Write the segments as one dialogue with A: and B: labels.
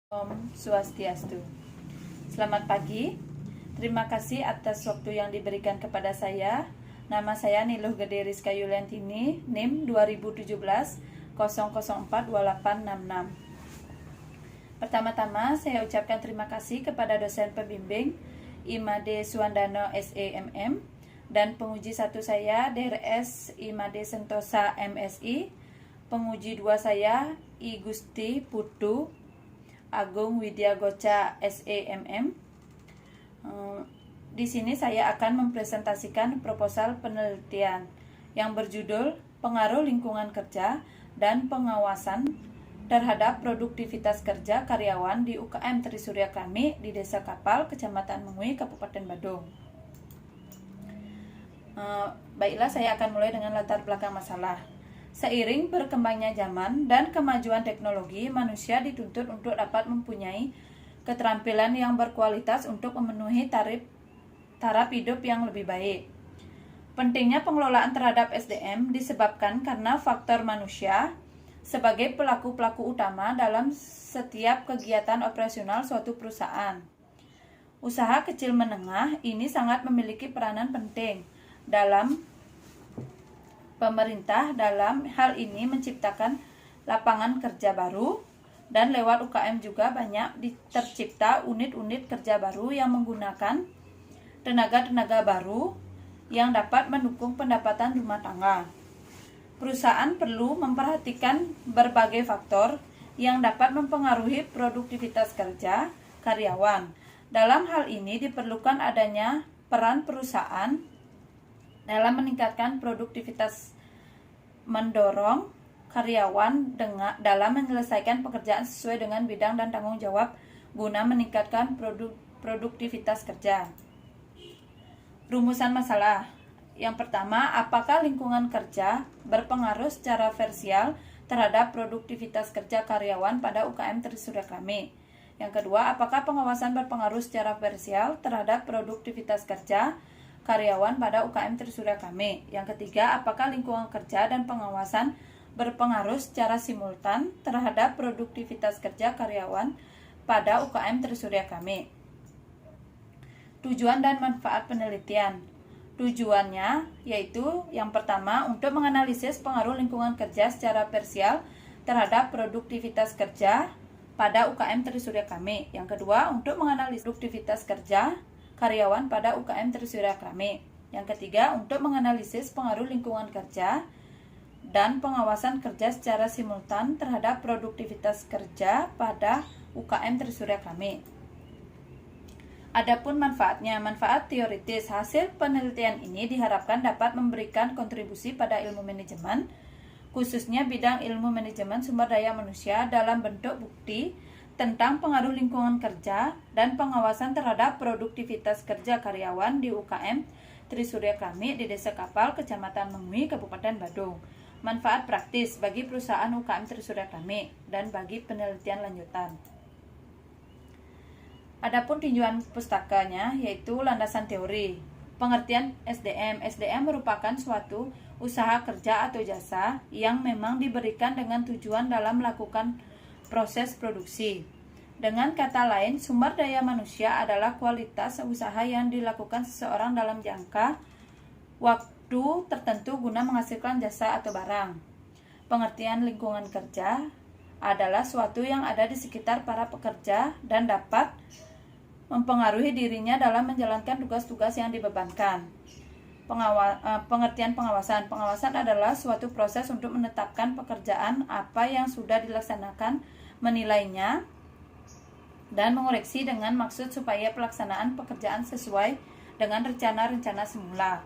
A: Om Swastiastu. Selamat pagi. Terima kasih atas waktu yang diberikan kepada saya. Nama saya Niluh Gede Rizka Yuliantini, NIM 2017 004 2866. Pertama-tama saya ucapkan terima kasih kepada dosen pembimbing Imade Suwandano SEMM dan penguji 1 saya DRS Imade Sentosa MSI, penguji 2 saya I Gusti Putu Agung Widya Goca SEMM. Di sini saya akan mempresentasikan proposal penelitian yang berjudul Pengaruh Lingkungan Kerja dan Pengawasan terhadap Produktivitas Kerja Karyawan di UKM Trisurya Kami di Desa Kapal, Kecamatan Mengui, Kabupaten Badung. Baiklah, saya akan mulai dengan latar belakang masalah. Seiring berkembangnya zaman dan kemajuan teknologi, manusia dituntut untuk dapat mempunyai keterampilan yang berkualitas untuk memenuhi taraf hidup yang lebih baik. Pentingnya pengelolaan terhadap SDM disebabkan karena faktor manusia sebagai pelaku-pelaku utama dalam setiap kegiatan operasional suatu perusahaan. Usaha kecil menengah ini sangat memiliki peranan penting dalam pemerintah dalam hal ini menciptakan lapangan kerja baru, dan lewat UKM juga banyak tercipta unit-unit kerja baru yang menggunakan tenaga-tenaga baru yang dapat mendukung pendapatan rumah tangga. Perusahaan perlu memperhatikan berbagai faktor yang dapat mempengaruhi produktivitas kerja karyawan. Dalam hal ini diperlukan adanya peran perusahaan dalam meningkatkan produktivitas, mendorong karyawan dalam menyelesaikan pekerjaan sesuai dengan bidang dan tanggung jawab guna meningkatkan produktivitas kerja. Rumusan masalah. Yang pertama, apakah lingkungan kerja berpengaruh secara vertikal terhadap produktivitas kerja karyawan pada UKM Trisurya Kami? Yang kedua, apakah pengawasan berpengaruh secara vertikal terhadap produktivitas kerja karyawan pada UKM Trisurya Kami? Yang ketiga, apakah lingkungan kerja dan pengawasan berpengaruh secara simultan terhadap produktivitas kerja karyawan pada UKM Trisurya Kami? Tujuan dan manfaat penelitian. Tujuannya yaitu yang pertama, untuk menganalisis pengaruh lingkungan kerja secara vertikal terhadap produktivitas kerja pada UKM Trisurya Kami. Yang kedua, untuk menganalisis produktivitas kerja karyawan pada UKM Trisurya Kami. Yang ketiga, untuk menganalisis pengaruh lingkungan kerja dan pengawasan kerja secara simultan terhadap produktivitas kerja pada UKM Trisurya Kami. Adapun manfaatnya, manfaat teoritis. Hasil penelitian ini diharapkan dapat memberikan kontribusi pada ilmu manajemen, khususnya bidang ilmu manajemen sumber daya manusia, dalam bentuk bukti tentang pengaruh lingkungan kerja dan pengawasan terhadap produktivitas kerja karyawan di UKM Trisurya Kami di Desa Kapal, Kecamatan Mengui, Kabupaten Badung. Manfaat praktis bagi perusahaan UKM Trisurya Kami dan bagi penelitian lanjutan. Adapun tinjauan pustakanya yaitu landasan teori. Pengertian SDM. SDM merupakan suatu usaha kerja atau jasa yang memang diberikan dengan tujuan dalam melakukan proses produksi. Dengan kata lain, sumber daya manusia adalah kualitas usaha yang dilakukan seseorang dalam jangka waktu tertentu guna menghasilkan jasa atau barang. Pengertian lingkungan kerja adalah suatu yang ada di sekitar para pekerja dan dapat mempengaruhi dirinya dalam menjalankan tugas-tugas yang dibebankan. Pengertian pengawasan. Pengawasan adalah suatu proses untuk menetapkan pekerjaan apa yang sudah dilaksanakan, menilainya, dan mengoreksi dengan maksud supaya pelaksanaan pekerjaan sesuai dengan rencana-rencana semula.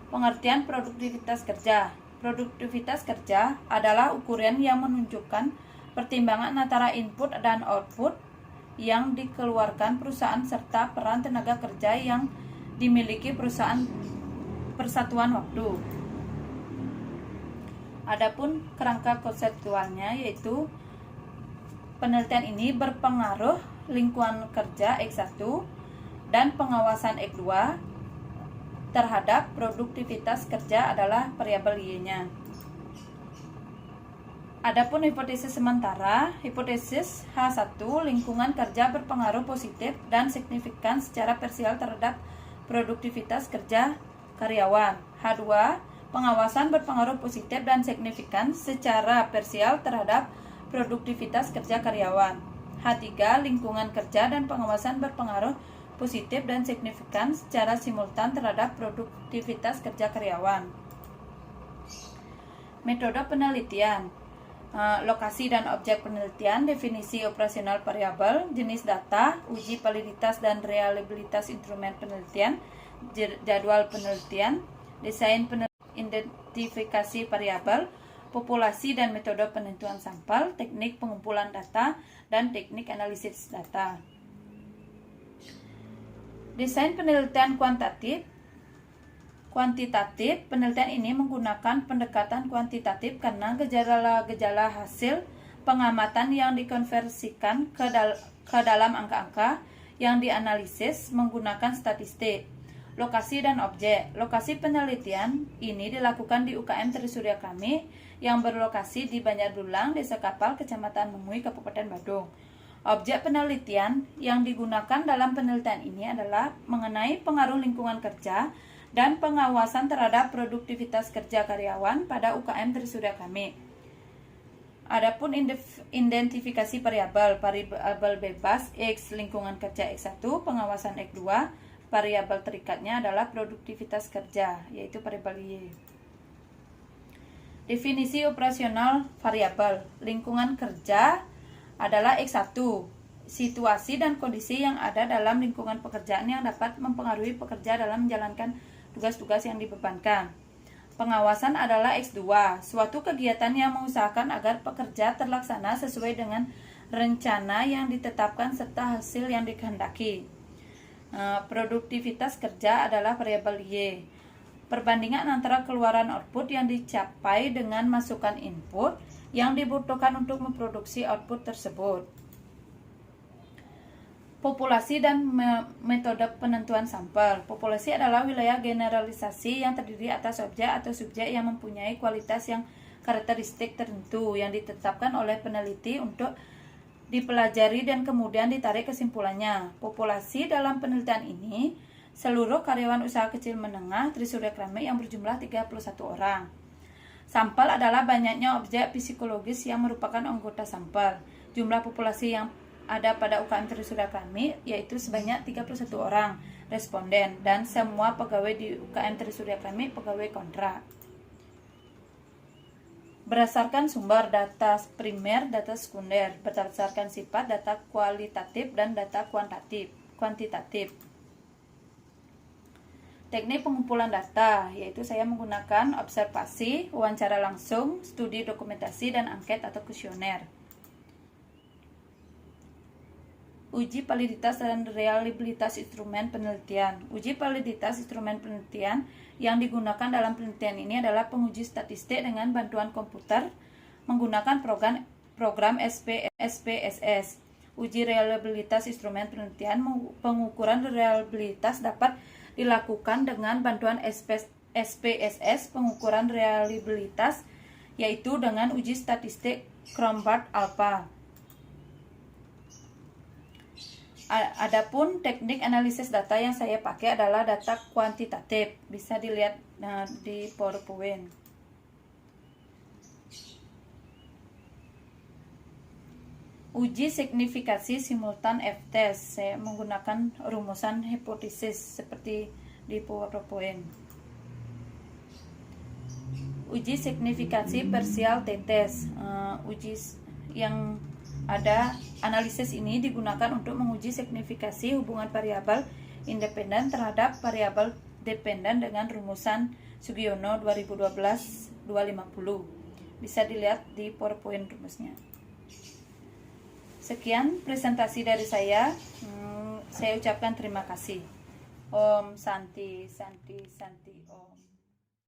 A: Pengertian produktivitas kerja. Produktivitas kerja adalah ukuran yang menunjukkan pertimbangan antara input dan output yang dikeluarkan perusahaan serta peran tenaga kerja yang dimiliki perusahaan persatuan waktu. Adapun kerangka konseptualnya yaitu penelitian ini berpengaruh lingkungan kerja X1 dan pengawasan X2 terhadap produktivitas kerja adalah variabel Y-nya. Adapun hipotesis sementara, hipotesis H1, lingkungan kerja berpengaruh positif dan signifikan secara parsial terhadap produktivitas kerja karyawan. H2, pengawasan berpengaruh positif dan signifikan secara parsial terhadap produktivitas kerja karyawan. H3, lingkungan kerja dan pengawasan berpengaruh positif dan signifikan secara simultan terhadap produktivitas kerja karyawan. Metode penelitian, lokasi dan objek penelitian, definisi operasional variabel, jenis data, uji validitas dan reliabilitas instrumen penelitian, jadwal penelitian, desain penelitian, identifikasi variabel, populasi dan metode penentuan sampel, teknik pengumpulan data, dan teknik analisis data. Desain penelitian kuantitatif, penelitian ini menggunakan pendekatan kuantitatif karena gejala-gejala hasil pengamatan yang dikonversikan ke dalam angka-angka yang dianalisis menggunakan statistik. Lokasi dan objek. Lokasi penelitian ini dilakukan di UKM Trisurya Kami yang berlokasi di Banjardulang, Desa Kapal, Kecamatan Mengui, Kabupaten Badung. Objek penelitian yang digunakan dalam penelitian ini adalah mengenai pengaruh lingkungan kerja dan pengawasan terhadap produktivitas kerja karyawan pada UKM Trisurya Kami. Adapun identifikasi variabel bebas X, lingkungan kerja X1, pengawasan X2, variabel terikatnya adalah produktivitas kerja, yaitu variabel Y. Definisi operasional variabel lingkungan kerja adalah X1, situasi dan kondisi yang ada dalam lingkungan pekerjaan yang dapat mempengaruhi pekerja dalam menjalankan tugas-tugas yang dibebankan. Pengawasan adalah X2, suatu kegiatan yang mengusahakan agar pekerja terlaksana sesuai dengan rencana yang ditetapkan serta hasil yang dikehendaki. Produktivitas kerja adalah variabel Y, perbandingan antara keluaran output yang dicapai dengan masukan input yang dibutuhkan untuk memproduksi output tersebut. Populasi dan metode penentuan sampel. Populasi adalah wilayah generalisasi yang terdiri atas objek atau subjek yang mempunyai kualitas yang karakteristik tertentu yang ditetapkan oleh peneliti untuk dipelajari dan kemudian ditarik kesimpulannya. Populasi dalam penelitian ini seluruh karyawan usaha kecil menengah Trisurya Kami yang berjumlah 31 orang. Sampel adalah banyaknya objek psikologis yang merupakan anggota sampel. Jumlah populasi yang ada pada UKM Trisurya Kami yaitu sebanyak 31 orang responden dan semua pegawai di UKM Trisurya Kami pegawai kontrak. Berdasarkan sumber data primer, data sekunder, berdasarkan sifat data kualitatif dan data kuantitatif. Teknik pengumpulan data, yaitu saya menggunakan observasi, wawancara langsung, studi dokumentasi, dan angket atau kuesioner. Uji validitas dan reliabilitas instrumen penelitian. Uji validitas instrumen penelitian yang digunakan dalam penelitian ini adalah penguji statistik dengan bantuan komputer menggunakan program SPSS. Uji reliabilitas instrumen penelitian, pengukuran reliabilitas dapat dilakukan dengan bantuan SPSS. Pengukuran reliabilitas yaitu dengan uji statistik Cronbach alpha. Adapun teknik analisis data yang saya pakai adalah data kuantitatif. Bisa dilihat di PowerPoint. Uji signifikasi simultan F-test. Saya menggunakan rumusan hipotesis seperti di PowerPoint. Uji signifikasi parsial T-test. Uji yang ada analisis ini digunakan untuk menguji signifikasi hubungan variabel independen terhadap variabel dependen dengan rumusan Sugiono 2012-250. Bisa dilihat di PowerPoint rumusnya. Sekian presentasi dari saya. Saya ucapkan terima kasih. Om Santi Santi Santi Om.